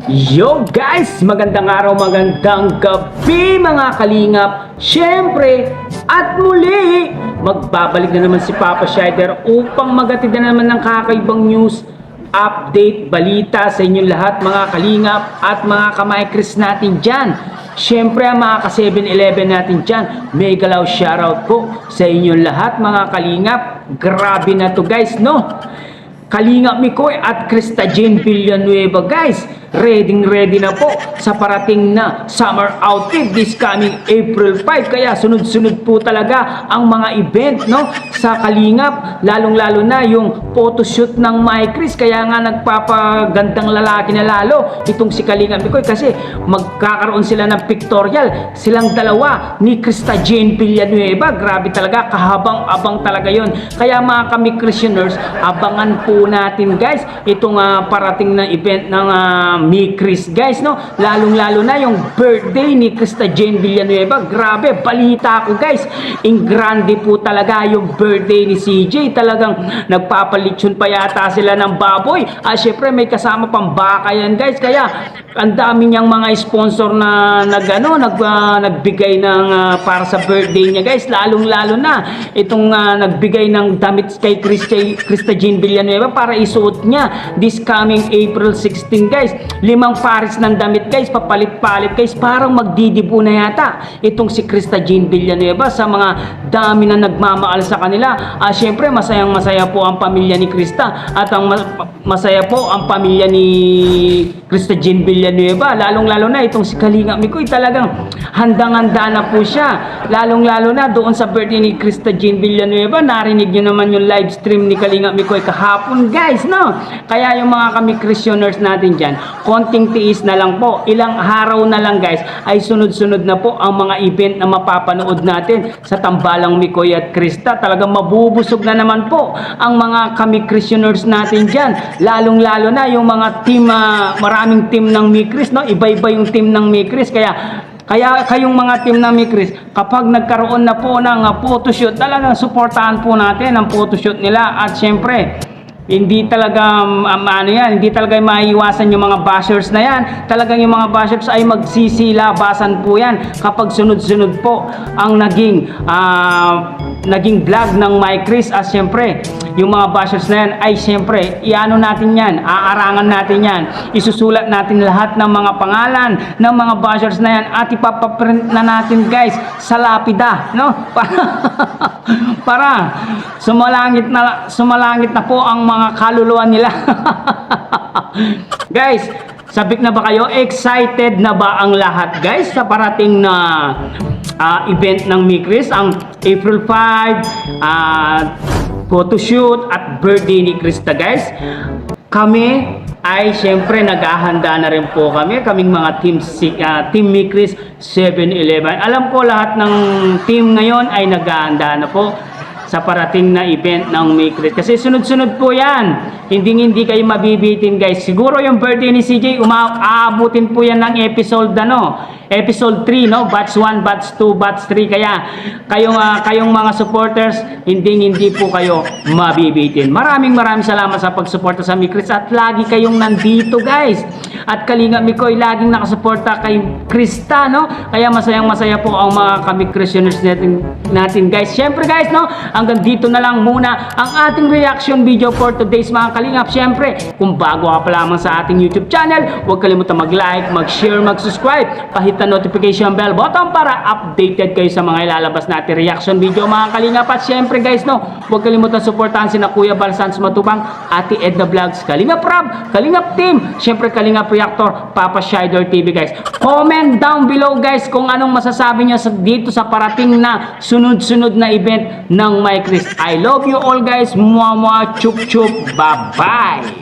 Yo guys! Magandang araw, magandang gabi mga kalingap. Siyempre, at muli, magbabalik na naman si Papa Shider upang magatid na naman ng kakaibang news, update, balita sa inyong lahat mga kalingap at mga kamaikris natin dyan. Siyempre, ang mga ka-7-Eleven natin dyan, mega love shoutout po sa inyong lahat mga kalingap. Grabe na to guys, no? Kalingap Mikoy at Krista Jane Villanueva guys, ready na po sa parating na summer outfit this coming April 5. Kaya sunod-sunod po talaga ang mga event, no, sa Kalingap, lalong-lalo na yung photoshoot ng My Chris. Kaya nga nagpapagandang lalaki na lalo itong si Kalingap Mikoy kasi magkakaroon sila ng pictorial, silang dalawa ni Krista Jane Villanueva. Grabe talaga, kahabang-abang talaga yon. Kaya mga kami Christianers, abangan po natin guys itong parating na event ng Mi Chris guys, no, lalong-lalo na yung birthday ni Krista Jane Villanueva. Grabe, balita ko guys, in grande po talaga yung birthday ni CJ. Talagang nagpapalitsyon pa yata sila ng baboy. Syempre may kasama pang baka yan guys. Kaya ang dami niyang mga sponsor na nagbigay ng para sa birthday niya guys. Lalong-lalo na itong nagbigay ng damit kay Krista Jane Villanueva para isuot niya this coming April 16 guys. 5 pares ng damit guys, papalit-palit guys. Parang magdidibo na yata itong si Krista Jane Villanueva sa mga dami na nagmamahal sa kanila. Siyempre masayang-masaya po ang pamilya ni Krista at ang masaya po ang pamilya ni Krista Jane Villanueva. Lalong-lalo na itong si Kalingap Mikoy, talagang handang-handa na po siya. Lalong-lalo na doon sa birthday ni Krista Jane Villanueva. Narinig nyo naman yung live stream ni Kalingap Mikoy kahapon guys, no? Kaya yung mga kami Christianers natin dyan, konting tiis na lang po, ilang araw na lang guys, ay sunod-sunod na po ang mga event na mapapanood natin sa Tambalang Mikoy at Krista. Talagang mabubusog na naman po ang mga kami Christianers natin dyan. Lalong-lalo na yung mga team, maraming team ng Mi Chris, no? Iba-iba yung team ng Mi Chris. Kaya kayong mga team ng Mi Chris, kapag nagkaroon na po ng photoshoot, talagang suportahan po natin ang photoshoot nila. At syempre, hindi talaga hindi talaga maiiwasan yung mga bashers na yan. Talagang yung mga bashers ay magsisilabasan po yan kapag sunod-sunod po ang naging vlog ng My Chris. At syempre, yung mga bashers na yan ay syempre, iano natin yan, aarangan natin yan, isusulat natin lahat ng mga pangalan ng mga bashers na yan at ipapaprint na natin guys sa lapida, no? Para sumalangit na po ang mga kaluluwa nila. Guys, sabik na ba kayo? Excited na ba ang lahat guys sa parating na event ng Mi Chris, ang April 5 photoshoot at birthday ni Krista guys? Kami ay syempre naghahanda na rin po kaming mga team Mi Chris 7-Eleven. Alam ko lahat ng team ngayon ay naghahanda na po sa parating na event ng Mi Chris. Kasi sunod-sunod po yan. Hindi kayo mabibitin guys. Siguro yung birthday ni CJ, aabutin po yan ng episode 3, no? Batch 1, batch 2, batch 3. Kaya kayong mga supporters, hindi po kayo mabibitin. Maraming salamat sa pagsuporta sa Mi Chris at lagi kayong nandito guys. At Kalingap Mikoy laging nakasuporta kay Krista, no? Kaya masayang-masaya po ang mga kami Christianers natin guys. Syempre guys, no? Hanggang dito na lang muna ang ating reaction video for today's mga Kalingap. Syempre, kung bago ka pa lamang sa ating YouTube channel, huwag kalimutan mag-like, mag-share, mag-subscribe. Pahit na notification bell button para updated kayo sa mga ilalabas natin reaction video mga Kalingap. At syempre guys, no, huwag kalimutan suportahan sina Kuya Bal Sans Matubang, Ate Edna Vlogs, Kalingap Rob, Kalingap Team, syempre Kalingap Reactor, Papa Shider TV guys. Comment down below guys kung anong masasabi niyo dito sa parating na sunod-sunod na event ng My Chris. I love you all guys. Mwah mwah, chup chup, bye bye.